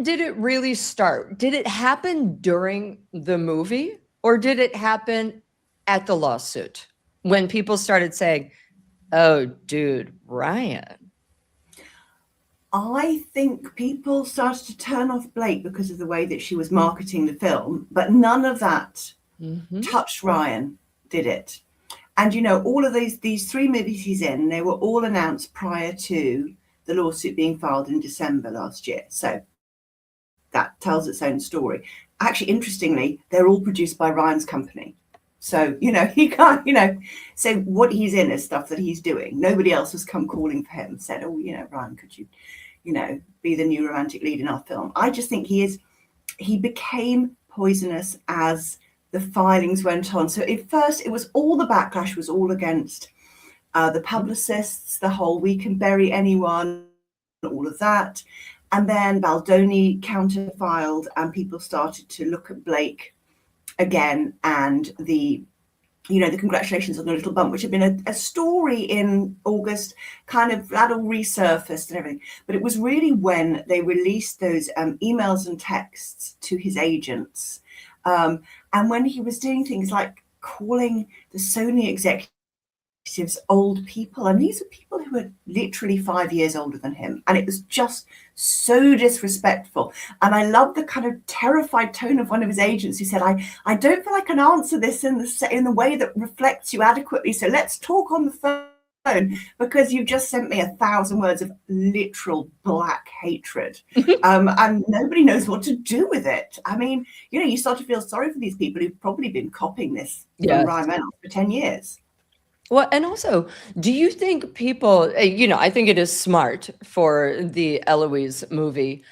did it really start? Did it happen during the movie, or did it happen at the lawsuit when people started saying, oh, dude, Ryan? I think people started to turn off Blake because of the way that she was marketing the film, but none of that touched Ryan, did it? And all of these 3 movies he's in, they were all announced prior to the lawsuit being filed in December last year. So that tells its own story. Actually, interestingly, they're all produced by Ryan's company. So, he can't, say what he's in is stuff that he's doing. Nobody else has come calling for him and said, oh, Ryan, could you, be the new romantic lead in our film? I just think he became poisonous as the filings went on. So at first, it was all the backlash was all against the publicists, the whole we can bury anyone, all of that. And then Baldoni counterfiled and people started to look at Blake again, and the congratulations on the little bump, which had been a story in August, kind of that all resurfaced and everything. But it was really when they released those emails and texts to his agents, and when he was doing things like calling the Sony executives old people, and these are people who were literally 5 years older than him, and it was just so disrespectful. And I love the kind of terrified tone of one of his agents who said, I don't feel I can answer this in the way that reflects you adequately, so let's talk on the phone, because you've just sent me 1,000 words of literal black hatred. And nobody knows what to do with it. I mean, you start to feel sorry for these people who've probably been copying this from Ryan Reynolds for 10 years. Well, and also, do you think people, I think it is smart for the Eloise movie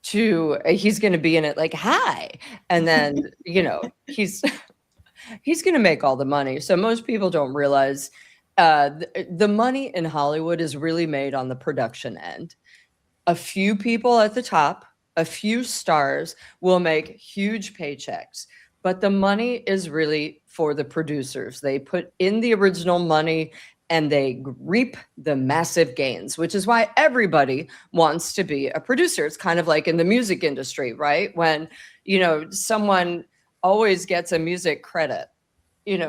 to, he's going to be in it like, hi. And then, he's going to make all the money. So most people don't realize the money in Hollywood is really made on the production end. A few people at the top, a few stars will make huge paychecks, but the money is really for the producers. They put in the original money and they reap the massive gains, which is why everybody wants to be a producer. It's kind of like in the music industry, right? When, someone always gets a music credit,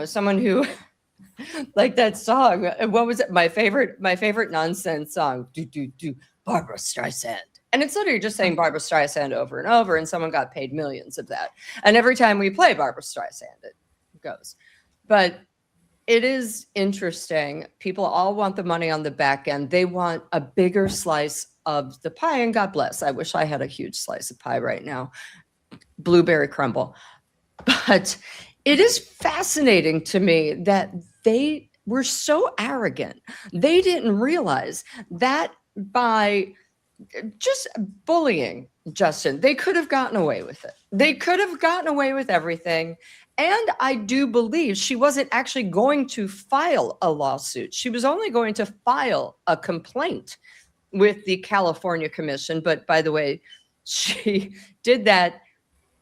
someone who like that song, what was it? My favorite nonsense song, Barbara Streisand. And it's literally just saying Barbara Streisand over and over, and someone got paid millions of that. And every time we play Barbara Streisand, it goes. But it is interesting. People all want the money on the back end. They want a bigger slice of the pie, and God bless. I wish I had a huge slice of pie right now. Blueberry crumble. But it is fascinating to me that they were so arrogant. They didn't realize that by just bullying Justin, they could have gotten away with it. They could have gotten away with everything. And I do believe she wasn't actually going to file a lawsuit. She was only going to file a complaint with the California Commission. But by the way, she did that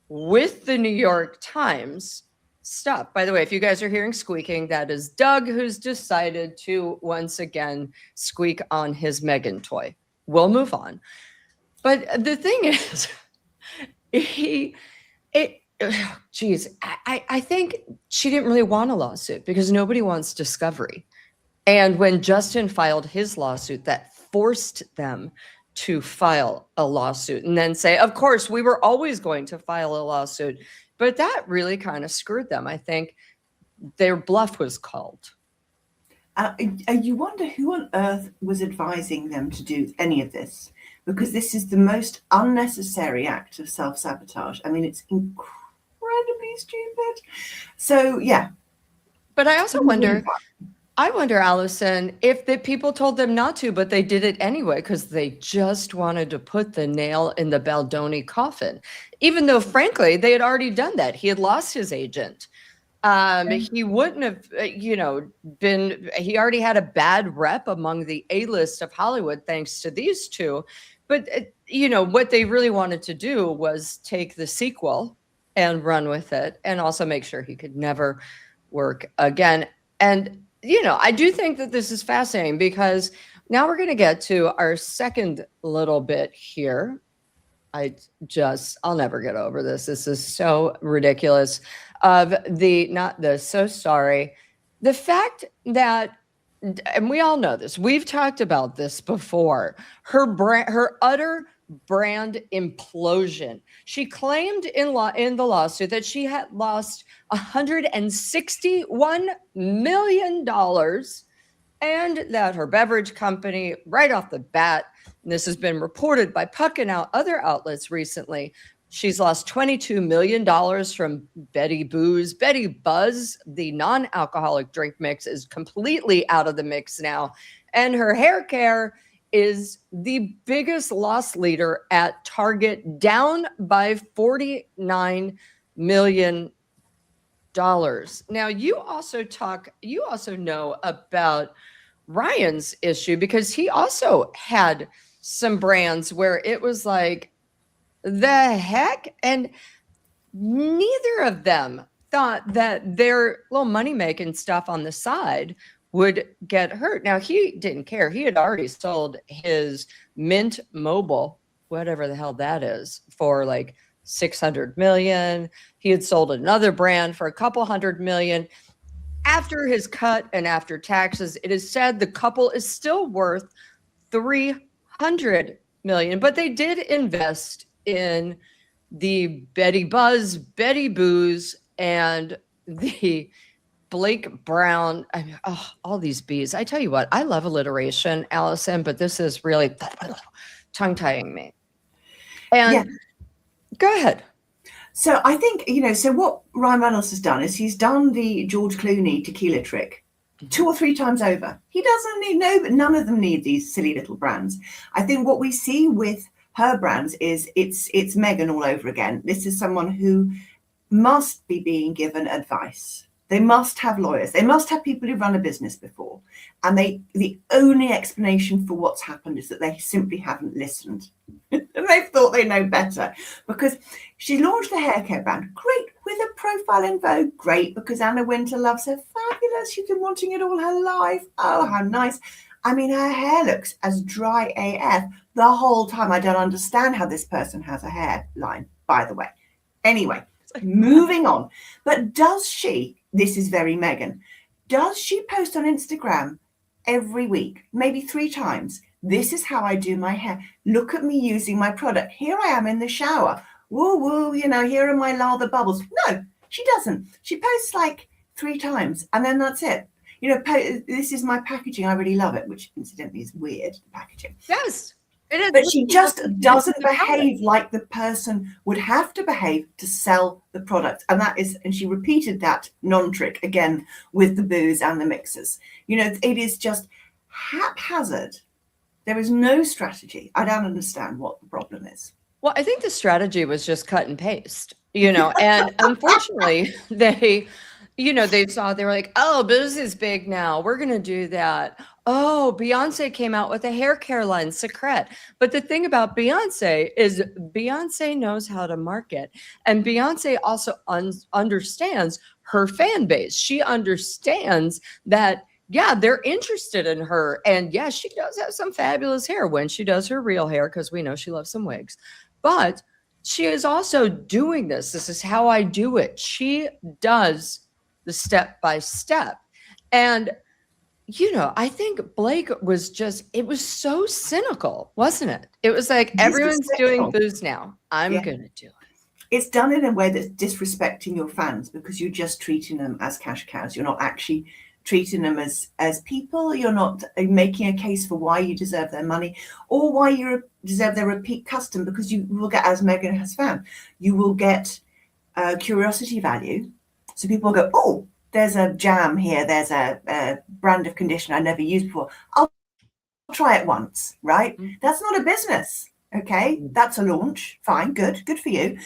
with the New York Times stuff. By the way, if you guys are hearing squeaking, that is Doug, who's decided to once again squeak on his Megan toy. We'll move on. But the thing is, I think she didn't really want a lawsuit because nobody wants discovery. And when Justin filed his lawsuit, that forced them to file a lawsuit and then say, of course, we were always going to file a lawsuit. But that really kind of screwed them. I think their bluff was called. You wonder who on earth was advising them to do any of this, because this is the most unnecessary act of self-sabotage. I mean, it's incredibly stupid. So, yeah. But I also wonder, Allison, if the people told them not to, but they did it anyway because they just wanted to put the nail in the Baldoni coffin, even though, frankly, they had already done that. He had lost his agent. He wouldn't have, he already had a bad rep among the A-list of Hollywood thanks to these two. But, what they really wanted to do was take the sequel and run with it and also make sure he could never work again. And, I do think that this is fascinating because now we're going to get to our second little bit here. I'll never get over this. This is so ridiculous. So sorry. The fact that, and we all know this, we've talked about this before, her utter brand implosion. She claimed in the lawsuit that she had lost $161 million, and that her beverage company, right off the bat, and this has been reported by Puck and other outlets recently, she's lost $22 million from Betty Booze. Betty Buzz, the non-alcoholic drink mix, is completely out of the mix now. And her hair care is the biggest loss leader at Target, down by $49 million. Now, you also know about Ryan's issue, because he also had some brands where it was like, the heck? And neither of them thought that their little money-making stuff on the side would get hurt. Now, he didn't care. He had already sold his Mint Mobile, whatever the hell that is, for like $600 million. He had sold another brand for a couple $100 million. After his cut and after taxes, it is said the couple is still worth $300 million, but they did invest in the Betty Buzz, Betty Booze, and the Blake Brown. I mean, all these B's. I tell you what, I love alliteration, Allison, but this is really tongue-tying me. And go ahead. So I think, so what Ryan Reynolds has done is he's done the George Clooney tequila trick 2 or 3 times over. He doesn't need, none of them need these silly little brands. I think what we see with her brands is it's Meghan all over again. This is someone who must be being given advice. They must have lawyers. They must have people who run a business before. And the only explanation for what's happened is that they simply haven't listened. And they've thought they know better, because she launched the hair care brand. Great, with a profile in Vogue. Great, because Anna Wintour loves her. Fabulous. She's been wanting it all her life. Oh, how nice. I mean, her hair looks as dry AF the whole time. I don't understand how this person has a hairline, by the way. Anyway, moving on. But does she, this is very Meghan, does she post on Instagram every week, maybe 3 times? This is how I do my hair. Look at me using my product. Here I am in the shower. Woo, woo, here are my lather bubbles. No, she doesn't. She posts like 3 times, and then that's it. This is my packaging. I really love it, which incidentally is weird, the packaging. Yes, it is. But she just doesn't behave like the person would have to behave to sell the product. And she repeated that non-trick again with the booze and the mixers. It is just haphazard. There is no strategy. I don't understand what the problem is. Well, I think the strategy was just cut and paste, and unfortunately they saw, they were like, oh, booze is big now, we're going to do that. Oh, Beyonce came out with a hair care line, Secret. But the thing about Beyonce is Beyonce knows how to market. And Beyonce also understands her fan base. She understands that, yeah, they're interested in her. And yeah, she does have some fabulous hair when she does her real hair, because we know she loves some wigs. But she is also doing this. This is how I do it. She does the step by step. And I think Blake was it was so cynical, wasn't it? It was like, everyone's doing booze now, I'm going to do it. It's done in a way that's disrespecting your fans, because you're just treating them as cash cows. You're not actually treating them as people. You're not making a case for why you deserve their money, or why you deserve their repeat custom, because you will get, as Meghan has found, you will get curiosity value. So people will go, oh, there's a jam here. There's a brand of conditioner I never used before. I'll try it once, right? Mm-hmm. That's not a business, okay? Mm-hmm. That's a launch. Fine, good for you.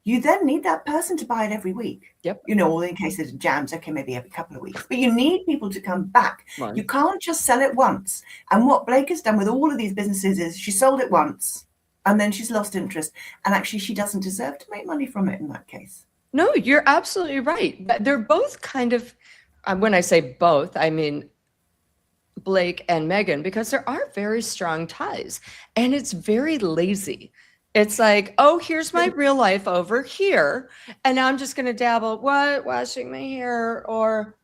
You then need that person to buy it every week. Yep. Or in case there's jams, okay, maybe every couple of weeks. But you need people to come back. Right. You can't just sell it once. And what Blake has done with all of these businesses is she sold it once, and then she's lost interest. And actually, she doesn't deserve to make money from it in that case. No, you're absolutely right. They're both kind of, when I say both, I mean Blake and Meghan, because there are very strong ties, and it's very lazy. It's like, oh, here's my real life over here. And now I'm just going to dabble, what? Washing my hair, or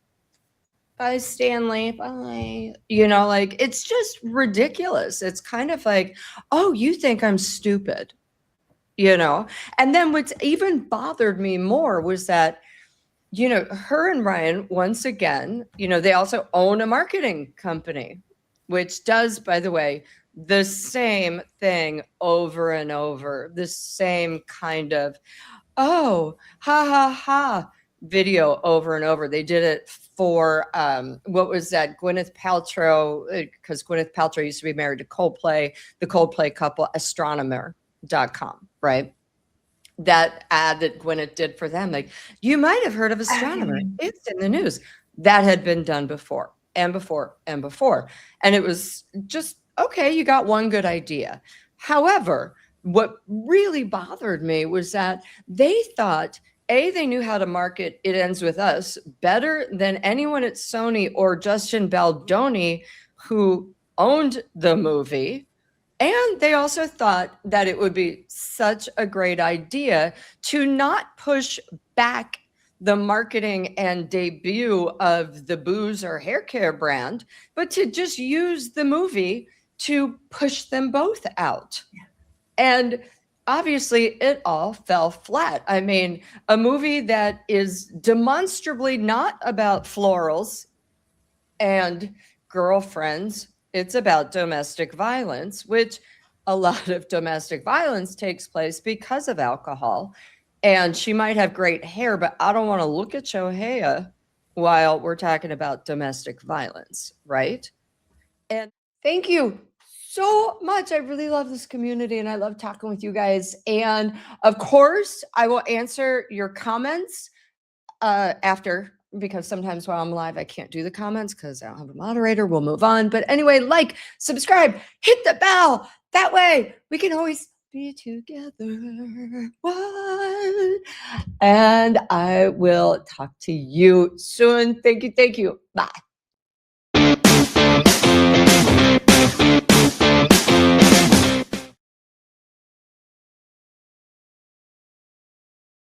bye, Stanley, bye. You know, like, it's just ridiculous. It's kind of like, oh, you think I'm stupid, you know? And then what's even bothered me more was that, you know, her and Ryan, once again, you know, they also own a marketing company, which does, by the way, the same thing over and over, the same kind of, oh, ha ha ha video over and over. They did it for what was that? Gwyneth Paltrow, because Gwyneth Paltrow used to be married to Coldplay, the Coldplay couple, astronomer.com, right? That ad that Gwyneth did for them, like, you might have heard of Astronomer. It's in the news. That had been done before and before and before. And it was just, okay, you got one good idea. However, what really bothered me was that they thought, A, they knew how to market It Ends With Us better than anyone at Sony or Justin Baldoni, who owned the movie. And they also thought that it would be such a great idea to not push back the marketing and debut of the booze or hair care brand, but to just use the movie to push them both out. And obviously, it all fell flat. I mean, a movie that is demonstrably not about florals and girlfriends, it's about domestic violence, which a lot of domestic violence takes place because of alcohol. And she might have great hair, but I don't want to look at Shohei while we're talking about domestic violence, right? And thank you so much. I really love this community and I love talking with you guys. And of course, I will answer your comments after, because sometimes while I'm live, I can't do the comments because I don't have a moderator. We'll move on. But anyway, like, subscribe, hit the bell. That way we can always be together. What? And I will talk to you soon. Thank you. Thank you. Bye.